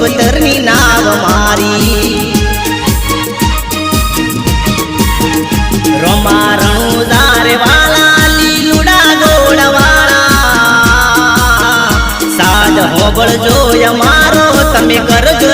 દેવતરની નાવ મારી રોમા રણુદાર વાળા લીલુડા ગોળવાળા સાદ હોબળજો અમારો તમે કરજો